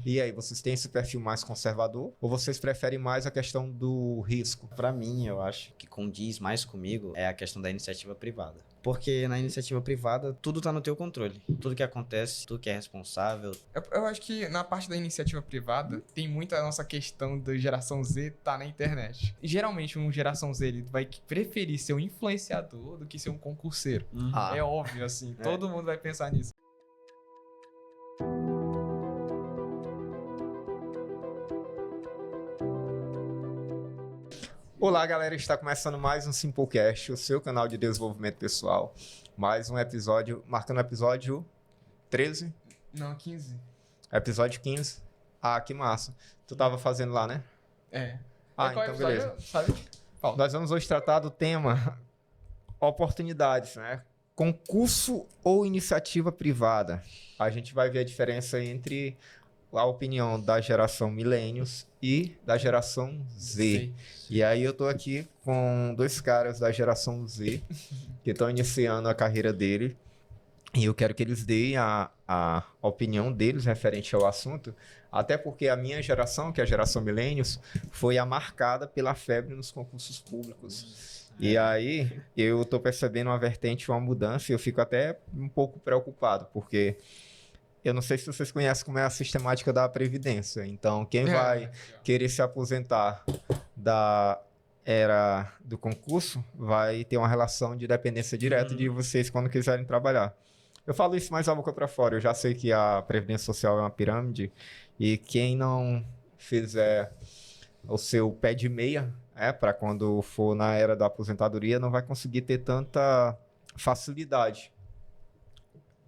E aí, vocês têm esse perfil mais conservador ou vocês preferem mais a questão do risco? Pra mim, eu acho que condiz mais comigo é a questão da iniciativa privada. Porque na iniciativa privada, tudo tá no teu controle. Tudo que acontece, tudo que é responsável. Eu acho que na parte da iniciativa privada, tem muito a nossa questão da geração Z tá na internet. Geralmente, um geração Z ele vai preferir ser um influenciador do que ser um concurseiro. Ah. É óbvio, assim. Todo mundo vai pensar nisso. Olá, galera, está começando mais um Simplecast, o seu canal de desenvolvimento pessoal. Mais um episódio, marcando o episódio 13? Não, 15. Episódio 15. Ah, que massa. Tu tava fazendo lá, né? É. Ah, Qual então episódio, beleza. sabe? Fala. Nós vamos hoje tratar do tema oportunidades, né? Concurso ou iniciativa privada. A gente vai ver a diferença entre a opinião da geração Millennials e da geração Z. E aí eu tô aqui com dois caras da geração Z que estão iniciando a carreira dele e eu quero que eles deem a opinião deles referente ao assunto, até porque a minha geração, que é a geração Millennials, foi a marcada pela febre nos concursos públicos. E aí eu tô percebendo uma vertente, uma mudança e eu fico até um pouco preocupado, porque eu não sei se vocês conhecem como é a sistemática da Previdência. Então, quem vai querer se aposentar da era do concurso vai ter uma relação de dependência direta de vocês quando quiserem trabalhar. Eu falo isso mais a boca para fora. Eu já sei que a Previdência Social é uma pirâmide e quem não fizer o seu pé de meia, para quando for na era da aposentadoria, não vai conseguir ter tanta facilidade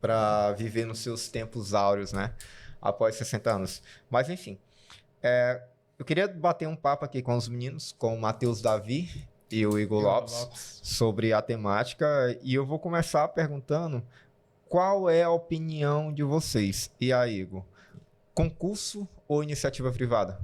para viver nos seus tempos áureos, né? Após 60 anos. Mas, enfim, eu queria bater um papo aqui com os meninos, com o Matheus Davi e o Igor Lopes, sobre a temática. E eu vou começar perguntando qual é a opinião de vocês. E aí, Igor? Concurso ou iniciativa privada?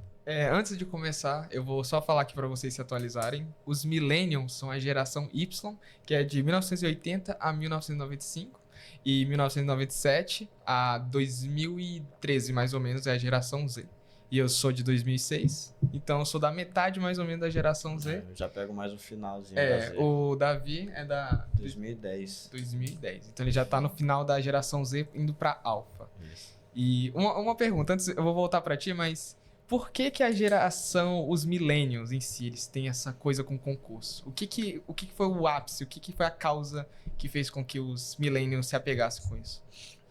Antes de começar, eu vou só falar aqui para vocês se atualizarem. Os Millennials são a geração Y, que é de 1980 a 1995. E 1997 a 2013, mais ou menos, é a geração Z. E eu sou de 2006, então eu sou da metade, mais ou menos, da geração Z. Eu já pego mais o finalzinho da Z. O Davi é da 2010. 2010. Então ele já tá no final da geração Z, indo pra Alpha. Isso. E uma pergunta, antes eu vou voltar pra ti, mas por que a geração, os millennials em si, eles têm essa coisa com concurso? O que foi o ápice? O que foi a causa que fez com que os millennials se apegassem com isso?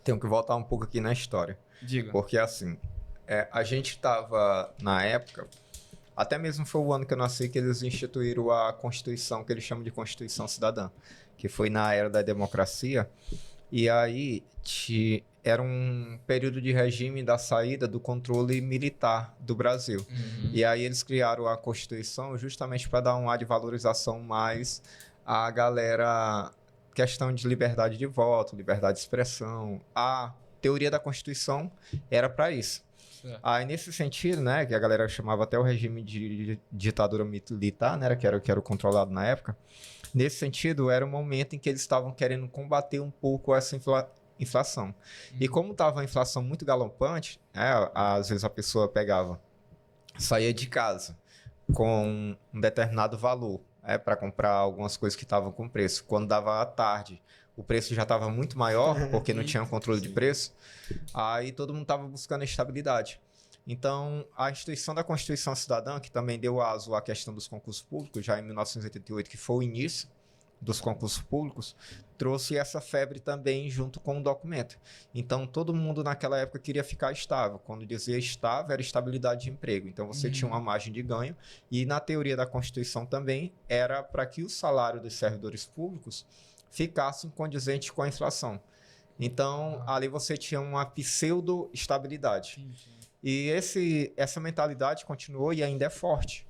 Tenho que voltar um pouco aqui na história. Diga. Porque, assim, a gente estava, na época, até mesmo foi o ano que eu nasci, que eles instituíram a Constituição, que eles chamam de Constituição Cidadã, que foi na era da democracia. E aí, era um período de regime da saída do controle militar do Brasil. E aí eles criaram a Constituição justamente para dar um ar de valorização mais à galera, questão de liberdade de voto, liberdade de expressão. A teoria da Constituição era para isso. Certo. Aí, nesse sentido, né, que a galera chamava até o regime de ditadura militar, né, que era o controlado na época. Nesse sentido, era um momento em que eles estavam querendo combater um pouco essa inflação. E como estava a inflação muito galopante, às vezes a pessoa saía de casa com um determinado valor para comprar algumas coisas que estavam com preço. Quando dava à tarde, o preço já estava muito maior, porque não tinha controle de preço. Aí todo mundo estava buscando estabilidade. Então, a instituição da Constituição Cidadã, que também deu aso à questão dos concursos públicos, já em 1988, que foi o início dos concursos públicos, trouxe essa febre também junto com o documento. Então, todo mundo naquela época queria ficar estável. Quando dizia estável, era estabilidade de emprego. Então, você tinha uma margem de ganho. E na teoria da Constituição também, era para que o salário dos servidores públicos ficasse condizente com a inflação. Então, ali você tinha uma pseudo-estabilidade. E essa mentalidade continuou e ainda é forte.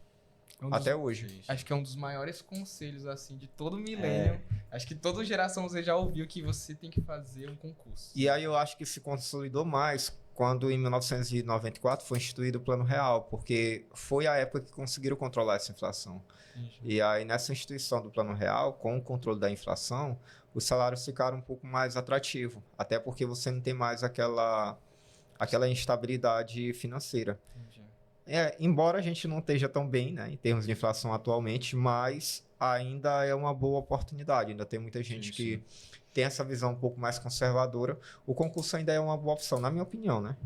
Até hoje. Acho que é um dos maiores conselhos, assim, de todo milênio. Acho que toda geração você já ouviu que você tem que fazer um concurso. E aí eu acho que se consolidou mais quando, em 1994, foi instituído o Plano Real, porque foi a época que conseguiram controlar essa inflação. E aí, nessa instituição do Plano Real, com o controle da inflação, os salários ficaram um pouco mais atrativos. Até porque você não tem mais aquela instabilidade financeira. Entendi. Embora a gente não esteja tão bem, né, em termos de inflação atualmente, mas ainda é uma boa oportunidade. Ainda tem muita gente que tem essa visão um pouco mais conservadora. O concurso ainda é uma boa opção, na minha opinião, né?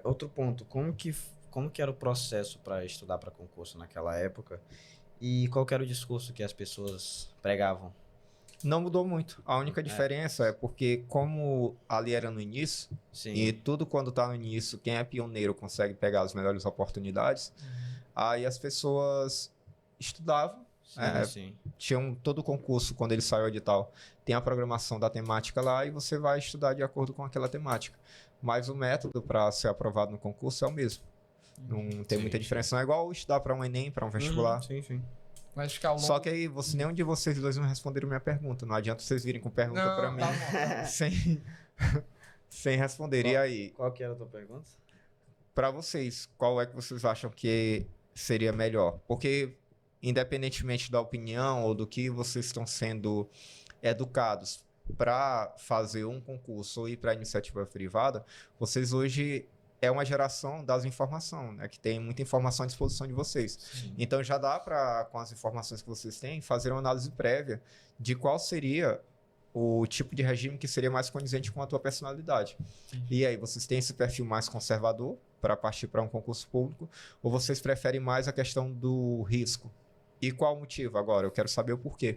Outro ponto, como que era o processo para estudar para concurso naquela época? E qual que era o discurso que as pessoas pregavam? Não mudou muito. A única diferença é porque, como ali era no início, Sim, e tudo quando está no início, quem é pioneiro consegue pegar as melhores oportunidades, aí as pessoas estudavam. sim. Tinham todo o concurso, quando ele saiu o edital, tem a programação da temática lá e você vai estudar de acordo com aquela temática. Mas o método para ser aprovado no concurso é o mesmo. Não tem muita diferença. Não é igual estudar para um Enem, para um vestibular. Sim. Mas acho que ao longo... Só que aí nenhum de vocês dois não responderam minha pergunta. Não adianta vocês virem com pergunta Não, para mim tá bom. sem responder. E aí, Qual que era a tua pergunta? para vocês, qual é que vocês acham que seria melhor? Porque, independentemente da opinião ou do que vocês estão sendo educados para fazer um concurso ou ir para a iniciativa privada, vocês hoje é uma geração das informações, né? Que tem muita informação à disposição de vocês. Sim. Então já dá para, com as informações que vocês têm, fazer uma análise prévia de qual seria o tipo de regime que seria mais condizente com a tua personalidade. E aí, vocês têm esse perfil mais conservador para partir para um concurso público, ou vocês preferem mais a questão do risco? E qual o motivo agora? Eu quero saber o porquê.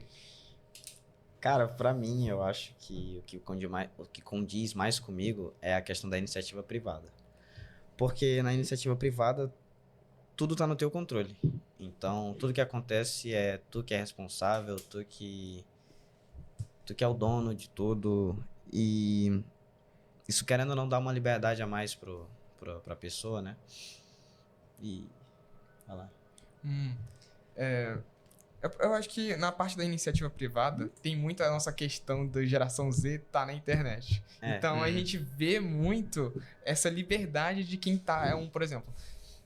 Cara, pra mim, eu acho que o que condiz mais comigo é a questão da iniciativa privada. Porque na iniciativa privada, tudo tá no teu controle. Então, tudo que acontece é tu que é responsável, tu que é o dono de tudo. E isso, querendo ou não, dá uma liberdade a mais pra pessoa, né? E... Vai lá. Eu acho que na parte da iniciativa privada tem muito a nossa questão da geração Z tá na internet. Então a gente vê muito essa liberdade de quem tá, por exemplo,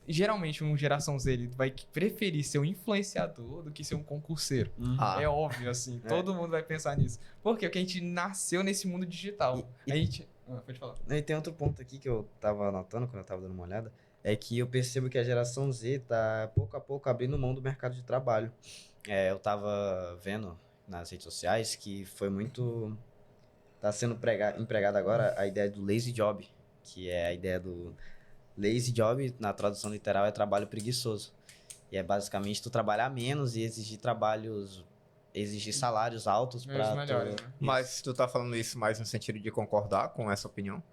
geralmente um geração Z ele vai preferir ser um influenciador do que ser um concurseiro. É óbvio, assim, todo mundo vai pensar nisso. Por quê? Porque a gente nasceu nesse mundo digital. A gente... pode falar. E tem outro ponto aqui que eu tava anotando quando eu tava dando uma olhada, é que eu percebo que a geração Z tá pouco a pouco abrindo mão do mercado de trabalho. Eu tava vendo nas redes sociais que foi muito... Tá sendo empregada agora a ideia do lazy job, que é a ideia do... Lazy job, na tradução literal, é trabalho preguiçoso. E é basicamente tu trabalhar menos e exigir salários altos para melhores, tu... né? Mas tu tá falando isso mais no sentido de concordar com essa opinião?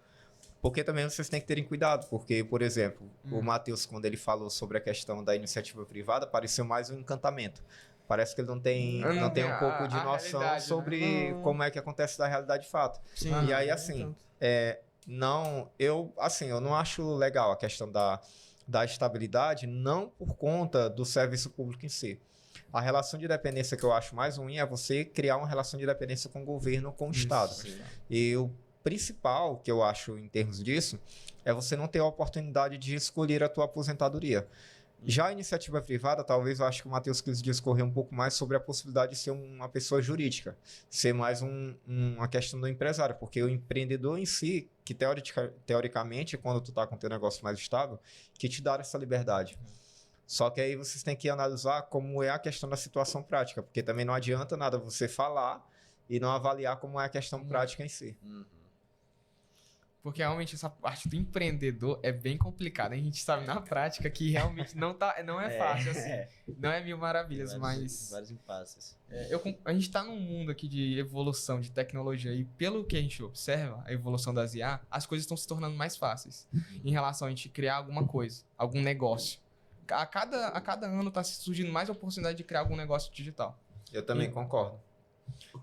Porque também vocês têm que terem cuidado, porque, por exemplo, o Matheus, quando ele falou sobre a questão da iniciativa privada, pareceu mais um encantamento. Parece que ele não tem um pouco de noção sobre como é que acontece da realidade de fato. Sim. E aí, assim, eu não acho legal a questão da estabilidade, não por conta do serviço público em si. A relação de dependência que eu acho mais ruim é você criar uma relação de dependência com o governo, com o Estado. Sim. E o principal que eu acho em termos disso é você não ter a oportunidade de escolher a tua aposentadoria. Já a iniciativa privada, talvez eu acho que o Matheus quis discorrer um pouco mais sobre a possibilidade de ser uma pessoa jurídica, ser mais uma questão do empresário, porque o empreendedor em si, que teoricamente, quando tu tá com o teu negócio mais estável, que te dá essa liberdade. Só que aí vocês têm que analisar como é a questão da situação prática, porque também não adianta nada você falar e não avaliar como é a questão prática em si. Porque realmente essa parte do empreendedor é bem complicada. A gente sabe na prática que realmente não é fácil, assim. Não é mil maravilhas, mas... Vários impasses. A gente tá num mundo aqui de evolução, de tecnologia, e pelo que a gente observa, a evolução das IA, as coisas estão se tornando mais fáceis em relação a gente criar alguma coisa, algum negócio. A cada ano tá surgindo mais oportunidade de criar algum negócio digital. Eu também concordo.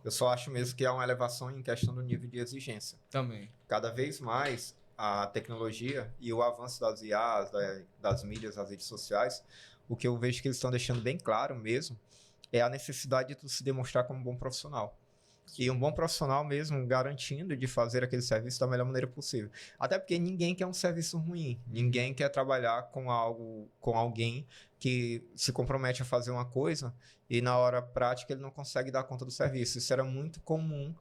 Eu só acho mesmo que há uma elevação em questão do nível de exigência. Também. Cada vez mais a tecnologia e o avanço das IAs, das mídias, das redes sociais, o que eu vejo que eles estão deixando bem claro mesmo é a necessidade de tu se demonstrar como um bom profissional. E um bom profissional mesmo garantindo de fazer aquele serviço da melhor maneira possível. Até porque ninguém quer um serviço ruim. Ninguém quer trabalhar com alguém que se compromete a fazer uma coisa e na hora prática ele não consegue dar conta do serviço. Isso era muito comum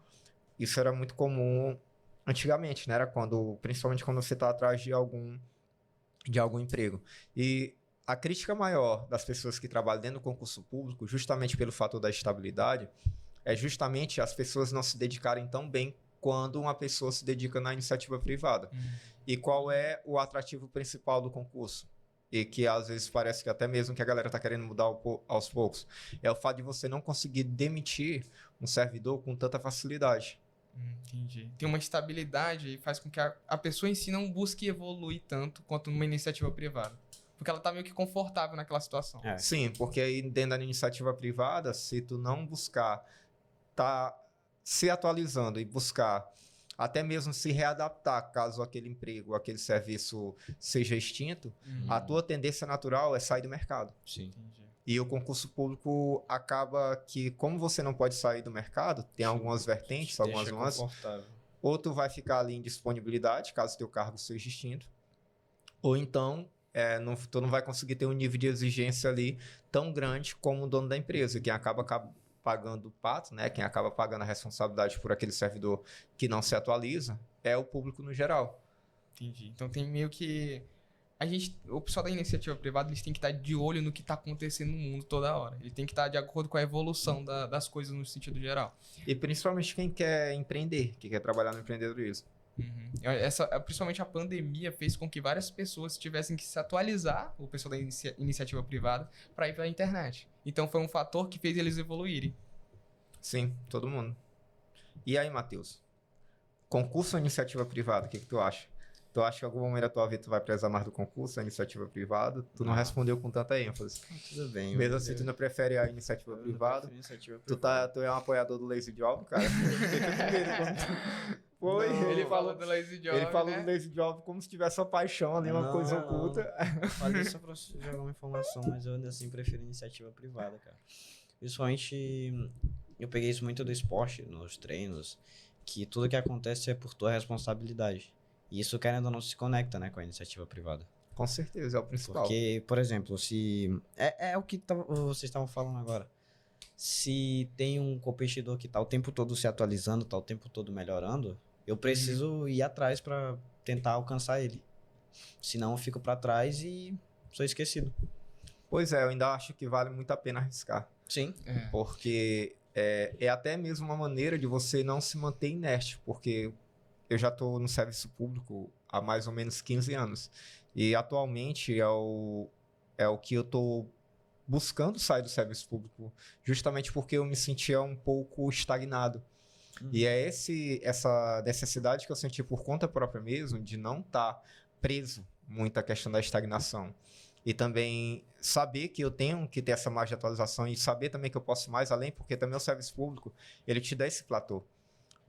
antigamente, né? Era principalmente quando você está atrás de algum emprego. E a crítica maior das pessoas que trabalham dentro do concurso público, justamente pelo fator da estabilidade, é justamente as pessoas não se dedicarem tão bem quando uma pessoa se dedica na iniciativa privada. E qual é o atrativo principal do concurso? E que às vezes parece que até mesmo que a galera está querendo mudar aos poucos. É o fato de você não conseguir demitir um servidor com tanta facilidade. Entendi. Tem uma estabilidade e faz com que a pessoa em si não busque evoluir tanto quanto numa iniciativa privada. Porque ela tá meio que confortável naquela situação. É. Sim, porque aí dentro da iniciativa privada, se tu não buscar tá se atualizando e buscar até mesmo se readaptar caso aquele emprego, aquele serviço seja extinto, a tua tendência natural é sair do mercado. Sim. Entendi. E o concurso público acaba que, como você não pode sair do mercado, tem algumas vertentes, algumas Deixa nuances, confortável. ou tu vai ficar ali em disponibilidade, caso teu cargo seja extinto, ou então tu não vai conseguir ter um nível de exigência ali tão grande como o dono da empresa, quem acaba pagando o pato, né? Quem acaba pagando a responsabilidade por aquele servidor que não se atualiza, é o público no geral. Entendi. Então tem meio que o pessoal da iniciativa privada, eles têm que estar de olho no que está acontecendo no mundo toda hora. Ele tem que estar de acordo com a evolução das coisas no sentido geral. E principalmente quem quer empreender, que quer trabalhar no empreendedorismo. Principalmente a pandemia fez com que várias pessoas tivessem que se atualizar, o pessoal da iniciativa privada, para ir para a internet. Então foi um fator que fez eles evoluírem. Sim, todo mundo. E aí, Matheus? Concurso ou iniciativa privada, o que tu acha? Tu acha que em algum momento da tua vida tu vai prezar mais do concurso, a iniciativa privada? Tu não respondeu com tanta ênfase. Tudo bem. Mesmo assim, tu não prefere a iniciativa privada? Tu é um apoiador do Lazy Job, cara? Fiquei com medo quando foi. Não, Ele falou do Lazy Job, Ele falou né? do Lazy Job como se tivesse uma paixão ali, uma coisa oculta. Eu falei só pra jogar uma informação, mas eu ainda assim prefiro iniciativa privada, cara. Principalmente, eu peguei isso muito do esporte, nos treinos, que tudo que acontece é por tua responsabilidade. E isso, querendo ou não, se conecta, né, com a iniciativa privada. Com certeza, é o principal. Porque, por exemplo, se... É o que vocês estavam falando agora. Se tem um competidor que tá o tempo todo se atualizando, tá o tempo todo melhorando, eu preciso ir atrás pra tentar alcançar ele. Senão eu fico pra trás e sou esquecido. Pois é, eu ainda acho que vale muito a pena arriscar. Sim. Porque é até mesmo uma maneira de você não se manter inerte, porque eu já estou no serviço público há mais ou menos 15 anos. E atualmente é o que eu estou buscando sair do serviço público, justamente porque eu me sentia um pouco estagnado. E é essa necessidade que eu senti por conta própria mesmo, de não estar preso muito à questão da estagnação. E também saber que eu tenho que ter essa margem de atualização e saber também que eu posso ir mais além, porque também o serviço público, ele te dá esse platô.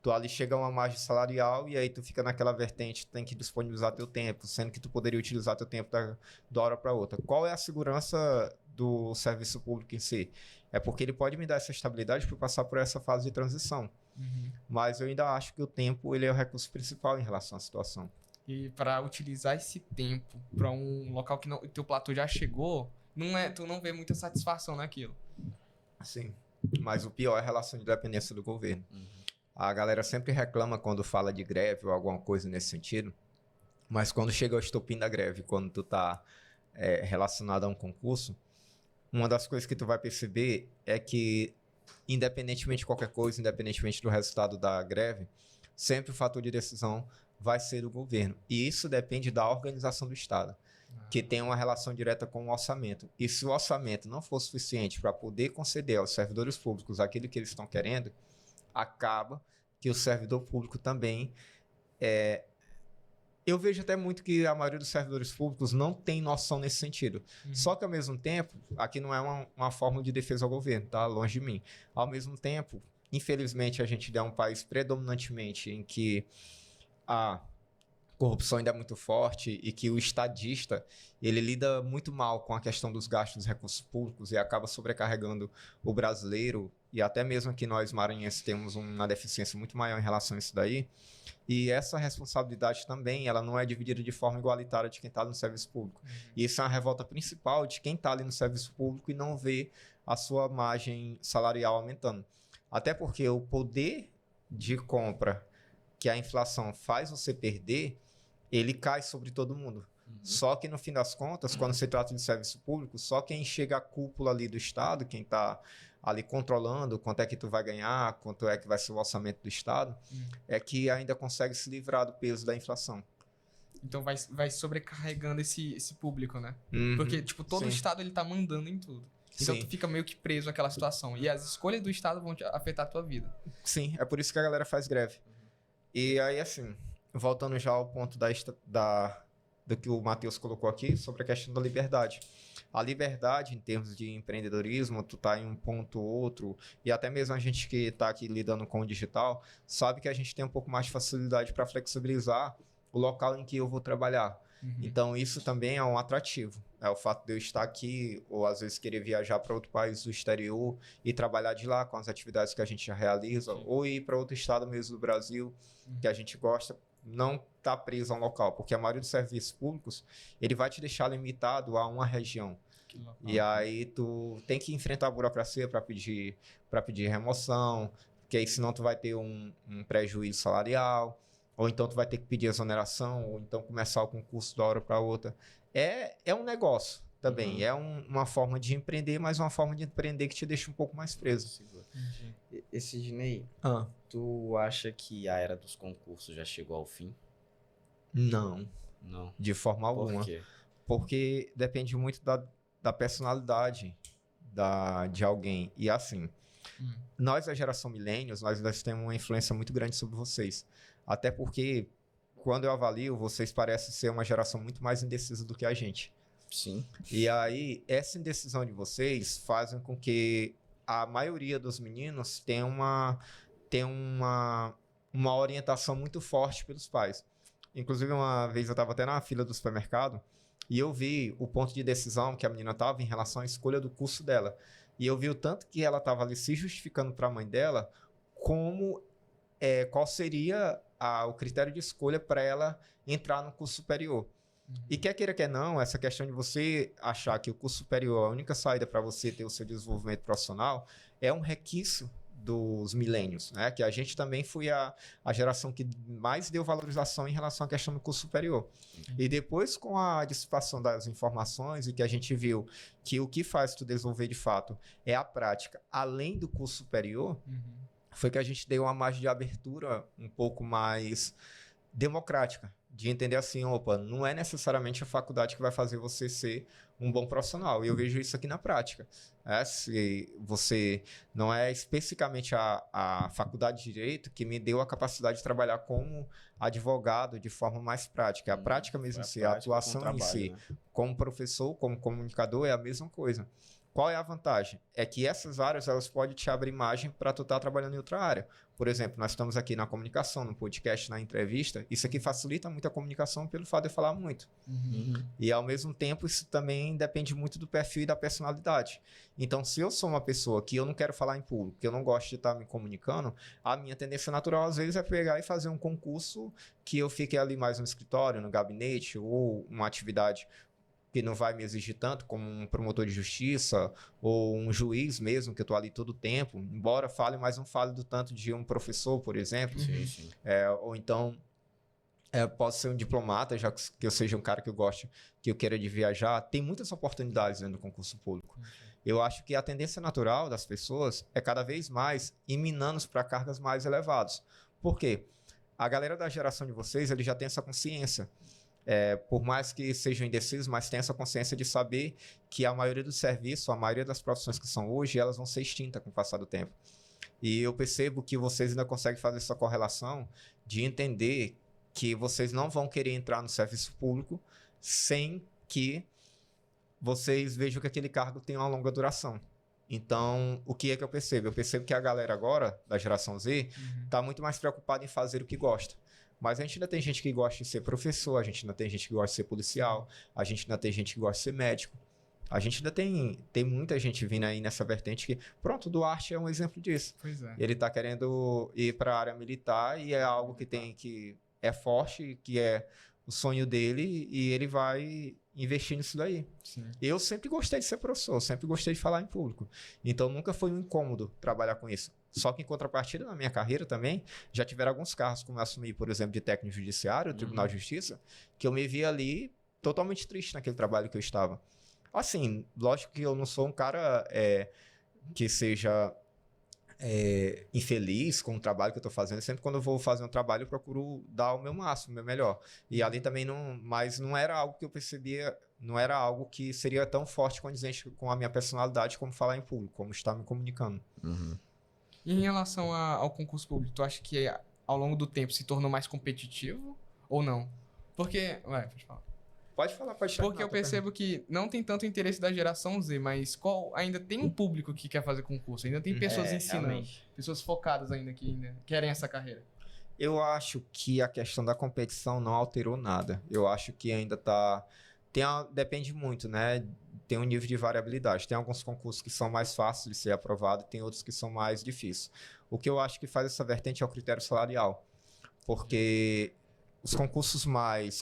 Tu ali chega a uma margem salarial e aí tu fica naquela vertente, tu tem que disponibilizar teu tempo, sendo que tu poderia utilizar teu tempo da hora para outra. Qual é a segurança do serviço público em si? É porque ele pode me dar essa estabilidade para passar por essa fase de transição. Mas eu ainda acho que o tempo ele é o recurso principal em relação à situação. E para utilizar esse tempo para um local que o teu platô já chegou, tu não vê muita satisfação naquilo. Sim, mas o pior é a relação de dependência do governo. A galera sempre reclama quando fala de greve ou alguma coisa nesse sentido, mas quando chega ao estopim da greve, quando tu tá relacionado a um concurso, uma das coisas que tu vai perceber é que, independentemente de qualquer coisa, independentemente do resultado da greve, sempre o fator de decisão vai ser o governo. E isso depende da organização do Estado, que tem uma relação direta com o orçamento. E se o orçamento não for suficiente para poder conceder aos servidores públicos aquilo que eles estão querendo, acaba que o servidor público também... Eu vejo até muito que a maioria dos servidores públicos não tem noção nesse sentido. Só que, ao mesmo tempo, aqui não é uma fórmula de defesa ao governo, tá? Longe de mim. Ao mesmo tempo, infelizmente, a gente é um país predominantemente em que a corrupção ainda é muito forte e que o estadista, ele lida muito mal com a questão dos gastos dos recursos públicos e acaba sobrecarregando o brasileiro, e até mesmo que nós maranhenses temos uma deficiência muito maior em relação a isso daí. E essa responsabilidade também, ela não é dividida de forma igualitária de quem está no serviço público. E isso é uma revolta principal de quem está ali no serviço público e não vê a sua margem salarial aumentando. Até porque o poder de compra que a inflação faz você perder, ele cai sobre todo mundo. Só que, no fim das contas, quando se trata de serviço público, só quem chega à cúpula ali do Estado, quem está ali controlando quanto é que tu vai ganhar, quanto é que vai ser o orçamento do Estado, é que ainda consegue se livrar do peso da inflação. Então vai sobrecarregando esse público, né? Uhum, Porque, tipo, todo o sim. Estado ele tá mandando em tudo. Então Sim. tu fica meio que preso àquela situação. E as escolhas do Estado vão afetar a tua vida. Sim, é por isso que a galera faz greve. E aí, assim, voltando já ao ponto do que o Matheus colocou aqui, sobre a questão da liberdade. A liberdade, em termos de empreendedorismo, tu tá em um ponto ou outro, e até mesmo a gente que está aqui lidando com o digital, sabe que a gente tem um pouco mais de facilidade para flexibilizar o local em que eu vou trabalhar. Então, isso também é um atrativo. É o fato de eu estar aqui, ou às vezes querer viajar para outro país do exterior e trabalhar de lá com as atividades que a gente já realiza, ou ir para outro estado mesmo do Brasil, que a gente gosta, não tá preso a um local, porque a maioria dos serviços públicos, ele vai te deixar limitado a uma região. E aí tu tem que enfrentar a burocracia para pedir remoção, porque aí senão tu vai ter um prejuízo salarial, ou então tu vai ter que pedir exoneração, ou então começar o concurso da hora para outra. É um negócio também, é uma forma de empreender, mas uma forma de empreender que te deixa um pouco mais preso. Esse Sidney, tu acha que a era dos concursos já chegou ao fim? Não, Não. de forma alguma. Por quê? Porque depende muito da personalidade de alguém. E assim, nós, a geração Millennials, nós temos uma influência muito grande sobre vocês. Até porque, quando eu avalio, vocês parecem ser uma geração muito mais indecisa do que a gente. Sim. E aí, essa indecisão de vocês fazem com que a maioria dos meninos tenha uma orientação muito forte pelos pais. Inclusive, uma vez eu estava até na fila do supermercado e eu vi o ponto de decisão que a menina estava em relação à escolha do curso dela. E eu vi o tanto que ela estava ali se justificando para a mãe dela, qual seria o critério de escolha para ela entrar no curso superior. E quer queira, quer não, essa questão de você achar que o curso superior é a única saída para você ter o seu desenvolvimento profissional é um requisito dos milênios, né? Que a gente também foi a geração que mais deu valorização em relação à questão do curso superior. E depois, com a dissipação das informações e que a gente viu que o que faz tu desenvolver de fato é a prática, além do curso superior, foi que a gente deu uma margem de abertura um pouco mais democrática, de entender assim, opa, não é necessariamente a faculdade que vai fazer você ser um bom profissional. E eu vejo isso aqui na prática. Se você não é especificamente a faculdade de Direito que me deu a capacidade de trabalhar como advogado de forma mais prática. A prática mesmo em si, a atuação em si, né? Como professor, como comunicador, é a mesma coisa. Qual é a vantagem? É que essas áreas elas podem te abrir margem para tu estar trabalhando em outra área. Por exemplo, nós estamos aqui na comunicação, no podcast, na entrevista. Isso aqui facilita muito a comunicação pelo fato de eu falar muito. E, ao mesmo tempo, isso também depende muito do perfil e da personalidade. Então, se eu sou uma pessoa que eu não quero falar em público, que eu não gosto de estar me comunicando, a minha tendência natural, às vezes, é pegar e fazer um concurso que eu fique ali mais no escritório, no gabinete, ou uma atividade que não vai me exigir tanto, como um promotor de justiça ou um juiz mesmo, que eu estou ali todo o tempo, embora fale, mas não fale do tanto de um professor, por exemplo. Sim. Ou então, posso ser um diplomata, já que eu seja um cara que eu gosto, que eu queira de viajar. Tem muitas oportunidades dentro do concurso público. Eu acho que a tendência natural das pessoas é cada vez mais ir minando para cargas mais elevadas. Por quê? A galera da geração de vocês, ele já tem essa consciência. Por mais que sejam indecisos, mas tem essa consciência de saber que a maioria dos serviços, a maioria das profissões que são hoje, elas vão ser extintas com o passar do tempo. E eu percebo que vocês ainda conseguem fazer essa correlação de entender que vocês não vão querer entrar no serviço público sem que vocês vejam que aquele cargo tem uma longa duração. Então, o que é que eu percebo? Eu percebo que a galera agora, da geração Z, está muito mais preocupada em fazer o que gosta. Mas a gente ainda tem gente que gosta de ser professor, a gente ainda tem gente que gosta de ser policial, a gente ainda tem gente que gosta de ser médico. A gente ainda tem muita gente vindo aí nessa vertente que... Pronto, o Duarte é um exemplo disso. Pois é. Ele está querendo ir para a área militar e é algo que é forte, que é o sonho dele, e ele vai investir nisso daí. Sim. Eu sempre gostei de ser professor, sempre gostei de falar em público. Então nunca foi um incômodo trabalhar com isso. Só que em contrapartida, na minha carreira também, já tiveram alguns cargos, como eu assumi, por exemplo, de técnico judiciário, Tribunal de Justiça, que eu me vi ali totalmente triste naquele trabalho que eu estava. Assim, lógico que eu não sou um cara que seja infeliz com o trabalho que eu estou fazendo. Sempre quando eu vou fazer um trabalho, eu procuro dar o meu máximo, o meu melhor. E ali também mas não era algo que eu percebia, não era algo que seria tão forte condizente com a minha personalidade como falar em público, como estar me comunicando. E em relação ao concurso público, tu acha que ao longo do tempo se tornou mais competitivo ou não? Porque, pode falar. Pode falar, pode Porque eu percebo que não tem tanto interesse da geração Z, mas ainda tem um público que quer fazer concurso, ainda tem pessoas ensinando, realmente. pessoas focadas ainda que ainda querem essa carreira. Eu acho que a questão da competição não alterou nada. Eu acho que ainda depende muito, né? Tem um nível de variabilidade. Tem alguns concursos que são mais fáceis de ser aprovado, tem outros que são mais difíceis. O que eu acho que faz essa vertente é o critério salarial. Porque os concursos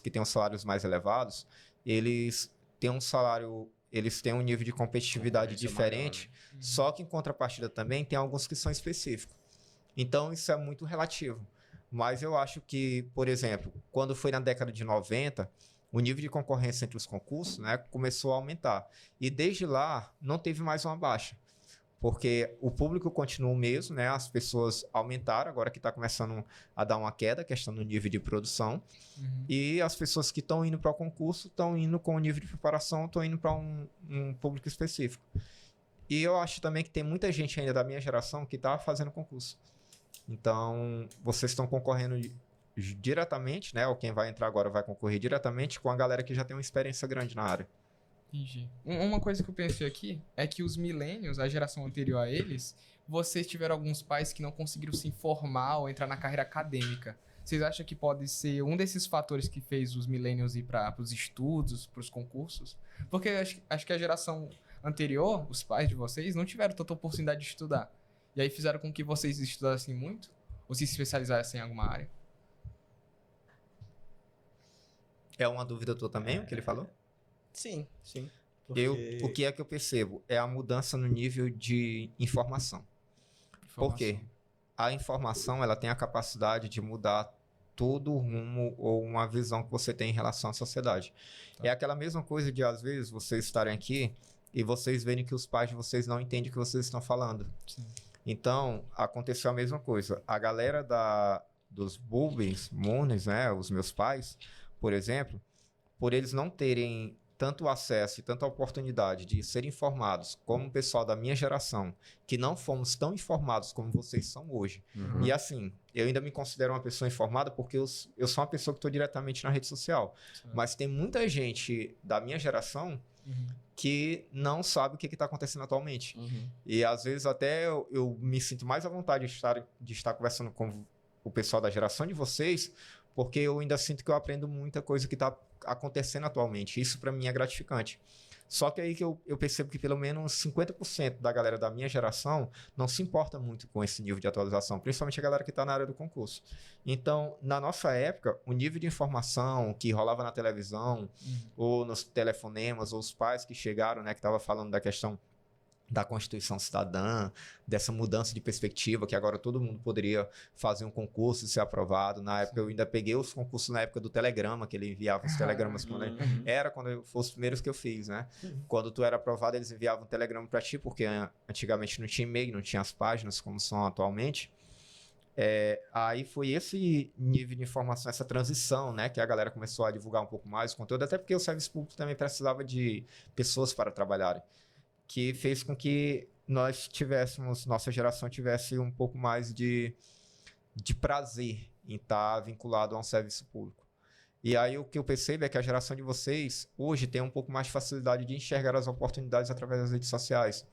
que têm os salários mais elevados, eles têm um nível de competitividade diferente, só que em contrapartida também tem alguns que são específicos. Então isso é muito relativo. Mas eu acho que, por exemplo, quando foi na década de 90, o nível de concorrência entre os concursos, né, começou a aumentar. E desde lá não teve mais uma baixa. Porque o público continua o mesmo, né? As pessoas aumentaram, agora que está começando a dar uma queda, questão do nível de produção. E as pessoas que estão indo para o concurso estão indo com o nível de preparação, estão indo para um público específico. E eu acho também que tem muita gente ainda da minha geração que está fazendo concurso. Então, vocês estão concorrendo diretamente, né? Ou quem vai entrar agora vai concorrer diretamente com a galera que já tem uma experiência grande na área. Entendi. Uma coisa que eu pensei aqui é que os millennials, a geração anterior a eles, vocês tiveram alguns pais que não conseguiram se informar ou entrar na carreira acadêmica. Vocês acham que pode ser um desses fatores que fez os millennials ir para os estudos, para os concursos? Porque acho que a geração anterior, os pais de vocês, não tiveram tanta oportunidade de estudar. E aí fizeram com que vocês estudassem muito? Ou se especializassem em alguma área? É uma dúvida tua também, o que ele falou? Sim. O que é que eu percebo? É a mudança no nível de informação. Por quê? A informação ela tem a capacidade de mudar todo o rumo ou uma visão que você tem em relação à sociedade. É aquela mesma coisa de, às vezes, vocês estarem aqui e vocês verem que os pais de vocês não entendem o que vocês estão falando. Sim. Então, aconteceu a mesma coisa. A galera dos Bulbins, Moonies, né, os meus pais, por exemplo, por eles não terem tanto acesso e tanta oportunidade de serem informados como o pessoal da minha geração, que não fomos tão informados como vocês são hoje. E assim, eu ainda me considero uma pessoa informada porque eu sou uma pessoa que estou diretamente na rede social. Mas tem muita gente da minha geração que não sabe o que está acontecendo atualmente. E às vezes até eu me sinto mais à vontade de estar conversando com o pessoal da geração de vocês, porque eu ainda sinto que eu aprendo muita coisa que está acontecendo atualmente. Isso para mim é gratificante. Só que aí que eu percebo que pelo menos 50% da galera da minha geração não se importa muito com esse nível de atualização, principalmente a galera que está na área do concurso. Então, na nossa época, o nível de informação que rolava na televisão, ou nos telefonemas, ou os pais que chegaram, né, que estavam falando da questão da Constituição Cidadã, dessa mudança de perspectiva, que agora todo mundo poderia fazer um concurso e ser aprovado. Na época, eu ainda peguei os concursos na época do Telegrama, que ele enviava os telegramas quando foi os primeiros que eu fiz, né? Quando tu era aprovado, eles enviavam um telegrama para ti, porque antigamente não tinha e-mail, não tinha as páginas como são atualmente. Aí foi esse nível de informação, essa transição, né? Que a galera começou a divulgar um pouco mais o conteúdo, até porque o serviço público também precisava de pessoas para trabalharem, que fez com que nossa geração tivesse um pouco mais de prazer em estar vinculado a um serviço público. E aí o que eu percebo é que a geração de vocês hoje tem um pouco mais de facilidade de enxergar as oportunidades através das redes sociais.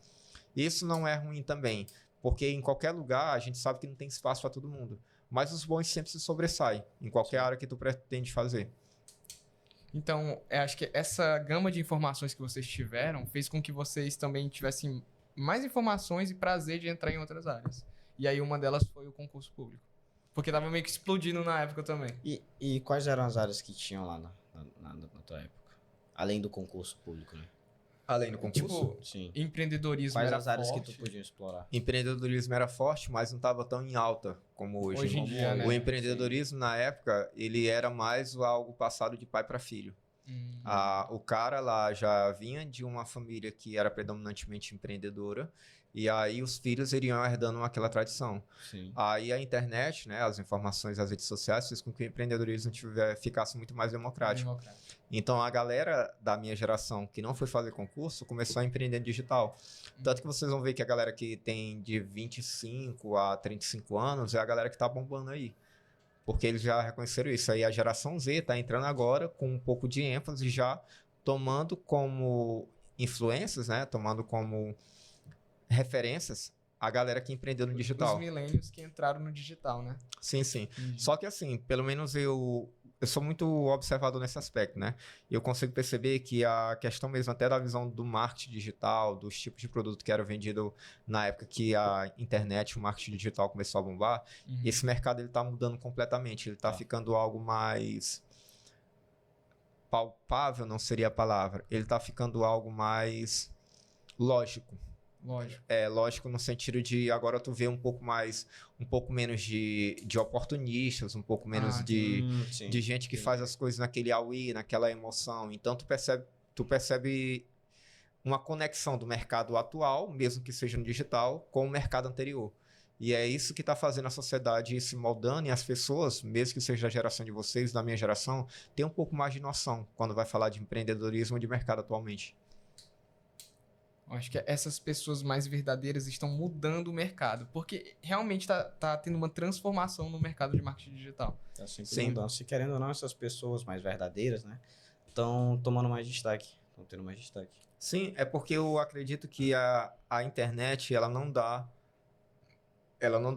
Isso não é ruim também, porque em qualquer lugar a gente sabe que não tem espaço para todo mundo, mas os bons sempre se sobressaem em qualquer área que tu pretende fazer. Então, eu acho que essa gama de informações que vocês tiveram fez com que vocês também tivessem mais informações e prazer de entrar em outras áreas. E aí uma delas foi o concurso público. Porque tava meio que explodindo na época também. E quais eram as áreas que tinham lá na tua época? Além do concurso público, né? Além do concurso. Tipo, Sim. empreendedorismo Quais era as áreas que forte. tu podia explorar? Empreendedorismo era forte, mas não estava tão em alta como hoje. Hoje em Como dia, né? O empreendedorismo, na época, ele era mais algo passado de pai para filho. Hum, O cara lá já vinha de uma família que era predominantemente empreendedora, e aí os filhos iriam herdando aquela tradição. Sim. Aí a internet, né, as informações, as redes sociais, fez com que o empreendedorismo ficasse muito mais democrático. democrático. Então a galera da minha geração que não foi fazer concurso começou a empreender digital. Tanto que vocês vão ver que a galera que tem de 25 a 35 anos é a galera que tá bombando aí. Porque eles já reconheceram isso. Aí a geração Z está entrando agora com um pouco de ênfase, já tomando como influências, né? Tomando como referências a galera que empreendeu no Os digital. millennials que entraram no digital, né? Sim, sim. Entendi. Só que assim, pelo menos eu sou muito observador nesse aspecto, né? Eu consigo perceber que a questão mesmo até da visão do marketing digital, dos tipos de produto que eram vendido na época que a internet, o marketing digital começou a bombar, Uhum. esse mercado ele tá mudando completamente, ele tá Tá. ficando algo mais palpável, não seria a palavra. Ele tá ficando algo mais lógico. Lógico. É lógico no sentido de agora tu vê um pouco menos de oportunistas, um pouco menos Sim. de gente que faz as coisas naquele auí, naquela emoção. Então tu percebe uma conexão do mercado atual, mesmo que seja no digital, com o mercado anterior. E é isso que está fazendo a sociedade ir se moldando e as pessoas, mesmo que seja da geração de vocês, da minha geração, ter um pouco mais de noção quando vai falar de empreendedorismo e de mercado atualmente. Eu acho que essas pessoas mais verdadeiras estão mudando o mercado, porque realmente tá tendo uma transformação no mercado de marketing digital. Tá sempre Sim. mudando. Se querendo ou não, essas pessoas mais verdadeiras, né? Estão tomando mais destaque. Estão tendo mais destaque. Sim, é porque eu acredito que a internet ela não dá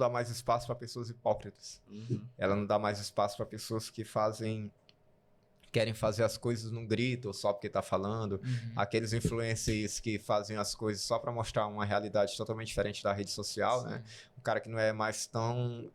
mais espaço para pessoas hipócritas. Uhum. Ela não dá mais espaço para pessoas que querem fazer as coisas num grito ou só porque tá falando. Uhum. Aqueles influencers que fazem as coisas só para mostrar uma realidade totalmente diferente da rede social, Sim. né? O cara que não é mais tão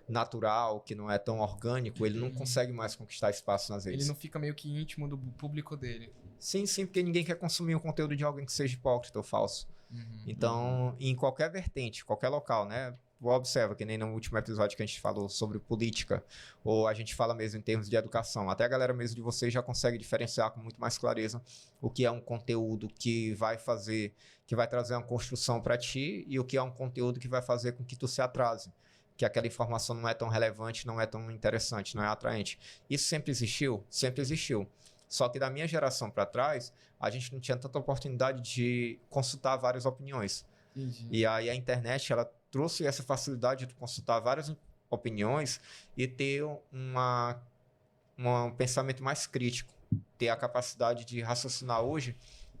natural, que não é tão orgânico, ele não consegue mais conquistar espaço nas redes. Ele não fica meio que íntimo do público dele. Sim, porque ninguém quer consumir o conteúdo de alguém que seja hipócrita ou falso. Uhum. Então, em qualquer vertente, qualquer local, né? Observa que nem no último episódio que a gente falou sobre política, ou a gente fala mesmo em termos de educação. Até a galera mesmo de vocês já consegue diferenciar com muito mais clareza o que é um conteúdo que vai trazer uma construção para ti e o que é um conteúdo que vai fazer com que tu se atrase. Que aquela informação não é tão relevante, não é tão interessante, não é atraente. Isso sempre existiu? Sempre existiu. Só que da minha geração para trás, a gente não tinha tanta oportunidade de consultar várias opiniões. Entendi. E aí a internet, ela trouxe essa facilidade de consultar várias opiniões e ter um pensamento mais crítico. Ter a capacidade de raciocinar hoje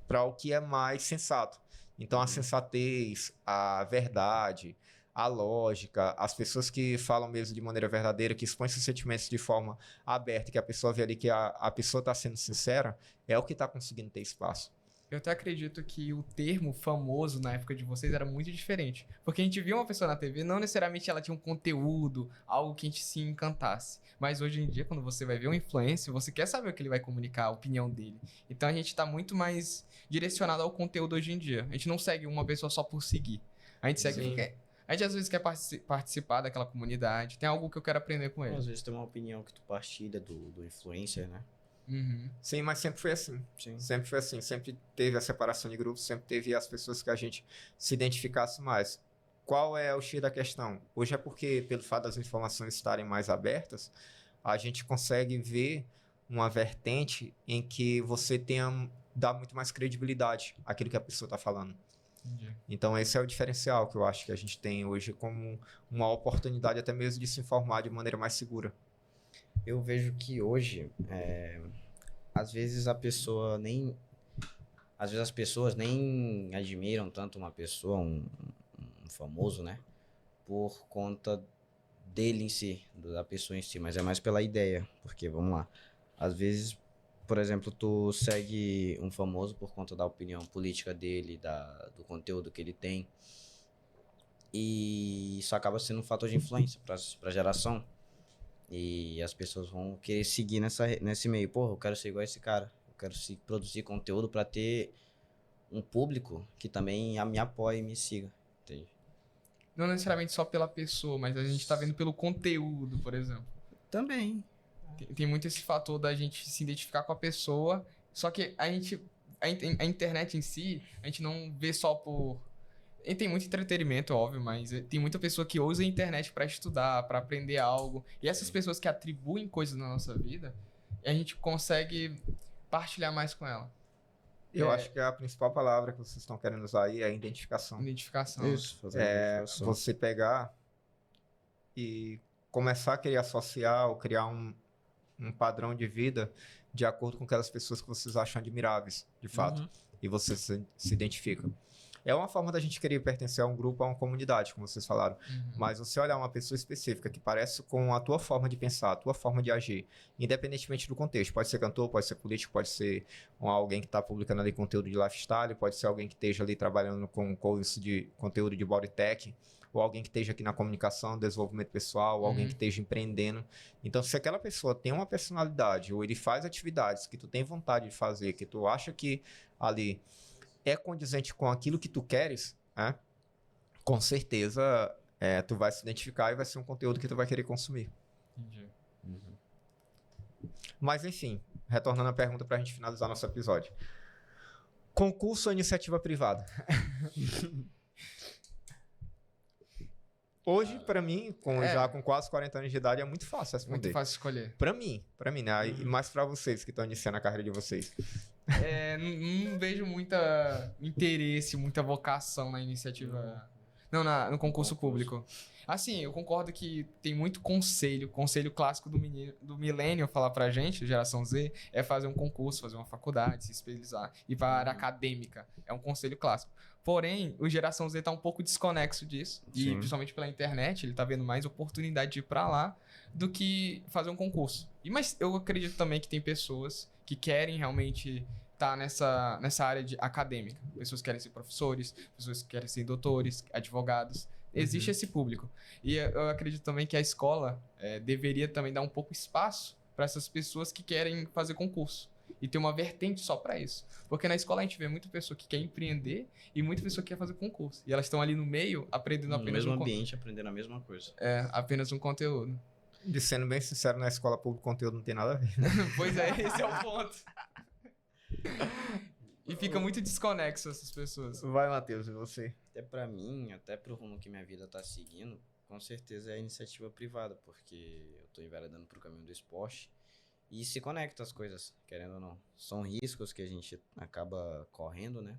para o que é mais sensato. Então a sensatez, a verdade, a lógica, as pessoas que falam mesmo de maneira verdadeira, que expõem seus sentimentos de forma aberta, que a pessoa vê ali que a pessoa está sendo sincera, é o que está conseguindo ter espaço. Eu até acredito que o termo famoso na época de vocês era muito diferente. Porque a gente via uma pessoa na TV, não necessariamente ela tinha um conteúdo, algo que a gente se encantasse. Mas hoje em dia, quando você vai ver um influencer, você quer saber o que ele vai comunicar, a opinião dele. Então a gente tá muito mais direcionado ao conteúdo hoje em dia. A gente não segue uma pessoa só por seguir. A gente segue Sim. porque a gente às vezes quer participar daquela comunidade, tem algo que eu quero aprender com ele. Às vezes tem uma opinião que tu partilha do influencer, né? Uhum. Sim, mas sempre foi assim. Sim. Sempre foi assim. Sempre teve a separação de grupos, sempre teve as pessoas que a gente se identificasse mais. Qual é o X da questão? Hoje é porque, pelo fato das informações estarem mais abertas, a gente consegue ver uma vertente em que você dá muito mais credibilidade àquilo que a pessoa está falando. Entendi. Então, esse é o diferencial que eu acho que a gente tem hoje como uma oportunidade até mesmo de se informar de maneira mais segura. Eu vejo que hoje, às vezes as pessoas nem admiram tanto uma pessoa, um famoso, né? Por conta dele em si, da pessoa em si, mas é mais pela ideia, porque, vamos lá, às vezes, por exemplo, tu segue um famoso por conta da opinião política dele, do conteúdo que ele tem, e isso acaba sendo um fator de influência para a geração. E as pessoas vão querer seguir nesse meio. Porra, eu quero ser igual a esse cara. Eu quero produzir conteúdo para ter um público que também me apoie e me siga, entende? Não necessariamente só pela pessoa, mas a gente tá vendo pelo conteúdo, por exemplo. Também. Tem muito esse fator da gente se identificar com a pessoa, só que a internet em si, a gente não vê só por... E tem muito entretenimento, óbvio, mas tem muita pessoa que usa a internet para estudar, para aprender algo. E essas pessoas que atribuem coisas na nossa vida, a gente consegue partilhar mais com ela. Eu acho que a principal palavra que vocês estão querendo usar aí é identificação. Identificação. Isso, fazer uma identificação. Você pegar e começar a querer associar ou criar um padrão de vida de acordo com aquelas pessoas que vocês acham admiráveis, de fato, e você se identifica. É uma forma da gente querer pertencer a um grupo, a uma comunidade, como vocês falaram. Mas você olhar uma pessoa específica que parece com a tua forma de pensar, a tua forma de agir, independentemente do contexto. Pode ser cantor, pode ser político, pode ser alguém que está publicando ali conteúdo de lifestyle, pode ser alguém que esteja ali trabalhando com curso de conteúdo de bodytech, ou alguém que esteja aqui na comunicação, desenvolvimento pessoal, ou alguém que esteja empreendendo. Então, se aquela pessoa tem uma personalidade, ou ele faz atividades que tu tem vontade de fazer, que tu acha que ali é condizente com aquilo que tu queres, né? Com certeza tu vai se identificar e vai ser um conteúdo que tu vai querer consumir. Entendi. Mas enfim, retornando à pergunta para a gente finalizar nosso episódio. Concurso ou iniciativa privada? Hoje, para mim, já com quase 40 anos de idade, é muito fácil responder. Muito fácil escolher. Para mim, né? E mais para vocês que estão iniciando a carreira de vocês. Não vejo muita interesse, muita vocação na iniciativa. Não, no concurso público. Assim, eu concordo que tem muito conselho clássico do milênio falar pra gente, geração Z, é fazer um concurso, fazer uma faculdade, se especializar, ir para a área acadêmica. É um conselho clássico. Porém, o geração Z tá um pouco desconexo disso, e principalmente pela internet, ele tá vendo mais oportunidade de ir pra lá do que fazer um concurso. Mas eu acredito também que tem pessoas que querem realmente estar nessa área acadêmica. Pessoas que querem ser professores, pessoas que querem ser doutores, advogados. Existe esse público. E eu acredito também que a escola deveria também dar um pouco espaço para essas pessoas que querem fazer concurso. E ter uma vertente só para isso. Porque na escola a gente vê muita pessoa que quer empreender e muita pessoa que quer fazer concurso. E elas estão ali no meio aprendendo apenas no mesmo ambiente, aprendendo a mesma coisa. Apenas um conteúdo. De sendo bem sincero, na escola pública o conteúdo não tem nada a ver. Pois esse é o ponto. E fica muito desconexo essas pessoas. Vai, Matheus, e você? Até pra mim, até pro rumo que minha vida tá seguindo, com certeza é a iniciativa privada, porque eu tô enveredando pro caminho do esporte e se conecta as coisas, querendo ou não. São riscos que a gente acaba correndo, né?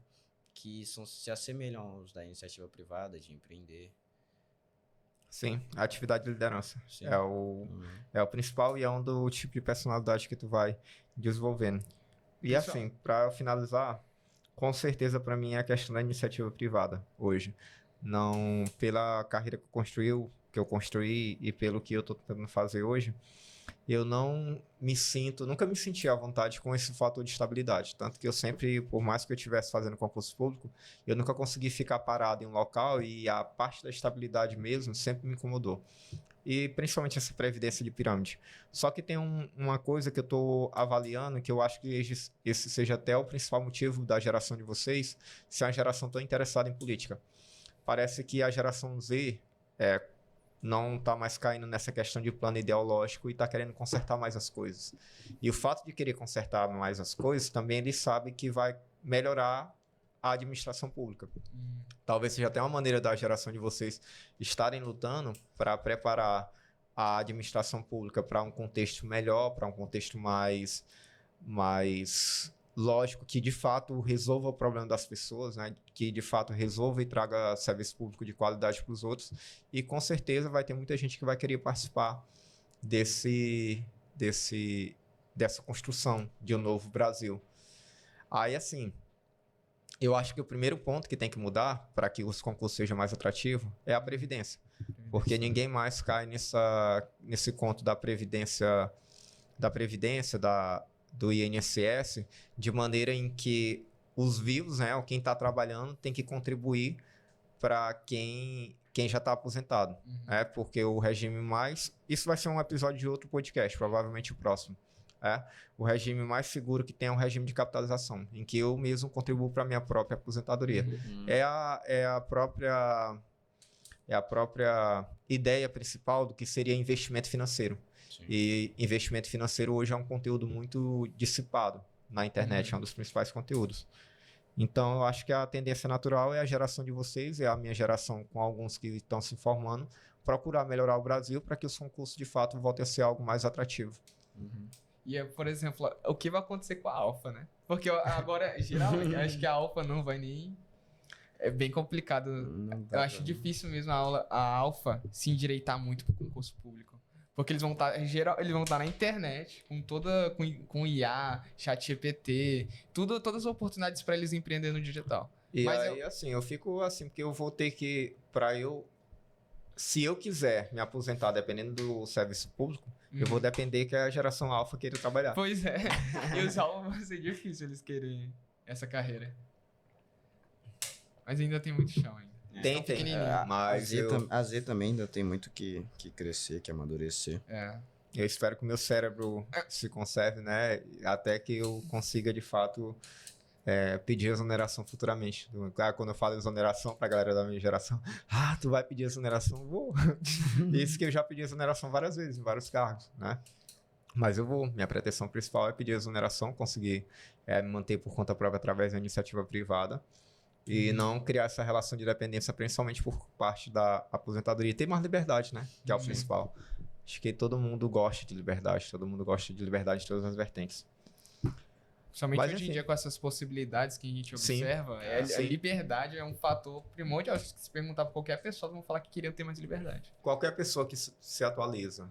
Que se assemelham aos da iniciativa privada, de empreender. Sim, a atividade de liderança. Sim. É o principal e é um do tipo de personalidade que tu vai desenvolvendo. E assim, para finalizar, com certeza para mim é a questão da iniciativa privada hoje. Não pela carreira que eu construí e pelo que eu estou tentando fazer hoje, eu nunca me senti à vontade com esse fator de estabilidade. Tanto que eu sempre, por mais que eu estivesse fazendo concurso público, eu nunca consegui ficar parado em um local e a parte da estabilidade mesmo sempre me incomodou. E principalmente essa previdência de pirâmide. Só que tem uma coisa que eu estou avaliando, que eu acho que esse seja até o principal motivo da geração de vocês, se é uma geração tão interessada em política. Parece que a geração Z não está mais caindo nessa questão de plano ideológico e está querendo consertar mais as coisas. E o fato de querer consertar mais as coisas, também ele sabe que vai melhorar a administração pública. Talvez seja até uma maneira da geração de vocês estarem lutando para preparar a administração pública para um contexto melhor, para um contexto mais lógico, que de fato resolva o problema das pessoas, né? Que de fato resolva e traga serviço público de qualidade para os outros. E com certeza vai ter muita gente que vai querer participar dessa construção de um novo Brasil. Aí assim, eu acho que o primeiro ponto que tem que mudar para que os concursos sejam mais atrativos é a previdência. Porque ninguém mais cai nesse conto da previdência, do INSS, de maneira em que os vivos, né, ou quem está trabalhando, tem que contribuir para quem já está aposentado. Porque o regime mais... Isso vai ser um episódio de outro podcast, provavelmente o próximo. O regime mais seguro que tem é o regime de capitalização, em que eu mesmo contribuo para a minha própria aposentadoria. Uhum. É a própria ideia principal do que seria investimento financeiro. Sim. E investimento financeiro hoje é um conteúdo muito dissipado na internet, é um dos principais conteúdos. Então, eu acho que a tendência natural é a geração de vocês, é a minha geração com alguns que estão se formando, procurar melhorar o Brasil para que os concursos, de fato, voltem a ser algo mais atrativo. Uhum. E, por exemplo, o que vai acontecer com a Alfa, né? Porque agora, geralmente, eu acho que a Alfa não vai nem... É bem complicado. Não dá Eu acho pra- difícil mesmo a Alfa se endireitar muito pro concurso público. Porque eles vão estar na internet com IA, ChatGPT, todas as oportunidades para eles empreender no digital. E Mas aí, assim, eu fico assim, porque eu vou ter que, se eu quiser me aposentar dependendo do serviço público, eu vou depender que a geração alfa queira trabalhar. Pois é. E os Alfa vai ser difícil eles querem essa carreira. Mas ainda tem muito chão ainda. Tem, pequenininho. mas A Z também ainda tem muito que crescer, que amadurecer. É. eu espero que o meu cérebro se conserve, né? Até que eu consiga, de fato, pedir exoneração futuramente. Quando eu falo exoneração pra galera da minha geração, tu vai pedir exoneração? Vou. Isso que eu já pedi exoneração várias vezes, em vários cargos, né? Mas eu vou. Minha pretensão principal é pedir exoneração, conseguir me manter por conta própria através da iniciativa privada e não criar essa relação de dependência, principalmente por parte da aposentadoria. E ter mais liberdade, né? Que é o principal. Acho que todo mundo gosta de liberdade em todas as vertentes. Somente Mas, hoje em enfim. dia, com essas possibilidades que a gente Sim. observa, a Sim. liberdade é um fator primordial. Acho que se perguntar pra qualquer pessoa, vão falar que queriam ter mais liberdade. Qualquer pessoa que se atualiza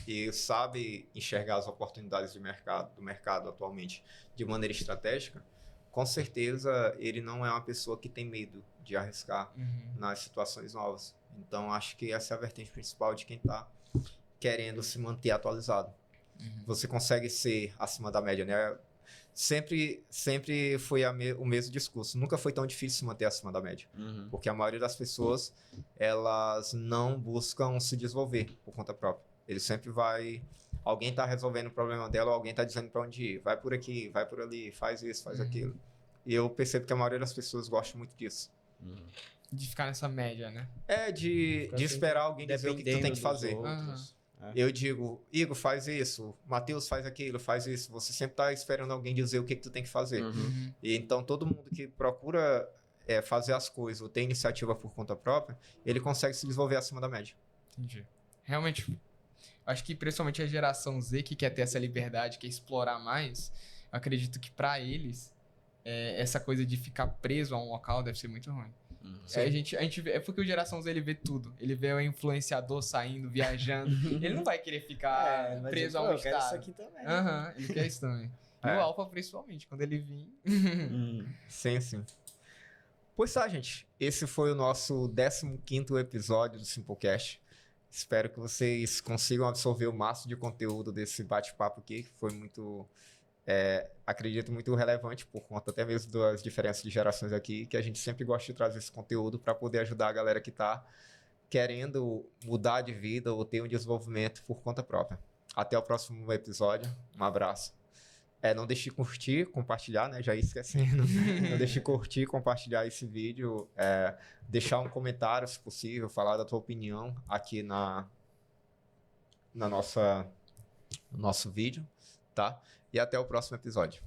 e sabe enxergar as oportunidades do mercado atualmente de maneira estratégica, com certeza ele não é uma pessoa que tem medo de arriscar nas situações novas. Então, acho que essa é a vertente principal de quem está querendo se manter atualizado. Você consegue ser acima da média, né? Sempre foi o mesmo discurso. Nunca foi tão difícil se manter acima da média. Uhum. Porque a maioria das pessoas, elas não buscam se desenvolver por conta própria. Ele sempre vai... Alguém está resolvendo o problema dela, ou alguém está dizendo para onde ir. Vai por aqui, vai por ali, faz isso, faz aquilo. E eu percebo que a maioria das pessoas gosta muito disso. Uhum. De ficar nessa média, né? De esperar alguém dizer o que tu tem que Dependendo fazer. dos outros. Eu digo, Igor, faz isso. Matheus, faz aquilo, faz isso. Você sempre está esperando alguém dizer o que tu tem que fazer. Uhum. E então, todo mundo que procura fazer as coisas ou ter iniciativa por conta própria, ele consegue se desenvolver acima da média. Entendi. Realmente, acho que principalmente a geração Z que quer ter essa liberdade, quer explorar mais, eu acredito que pra eles, essa coisa de ficar preso a um local deve ser muito ruim. Uhum. A gente vê, é porque o geração Z ele vê tudo. Ele vê o influenciador saindo, viajando. Ele não vai querer ficar mas preso eu, a um eu quero isso estado. aqui também. Ele quer isso também. E o Alpha, principalmente, quando ele vir. Uhum. Sim, sim. Pois tá, gente. Esse foi o nosso 15º episódio do Simplecast. Espero que vocês consigam absorver o máximo de conteúdo desse bate-papo aqui, que foi muito, acredito, muito relevante por conta até mesmo das diferenças de gerações aqui, que a gente sempre gosta de trazer esse conteúdo para poder ajudar a galera que está querendo mudar de vida ou ter um desenvolvimento por conta própria. Até o próximo episódio. Um abraço. Não deixe de curtir, compartilhar, né? Já ia esquecendo. Não deixe de curtir, compartilhar esse vídeo. Deixar um comentário, se possível, falar da tua opinião aqui no nosso vídeo, tá? E até o próximo episódio.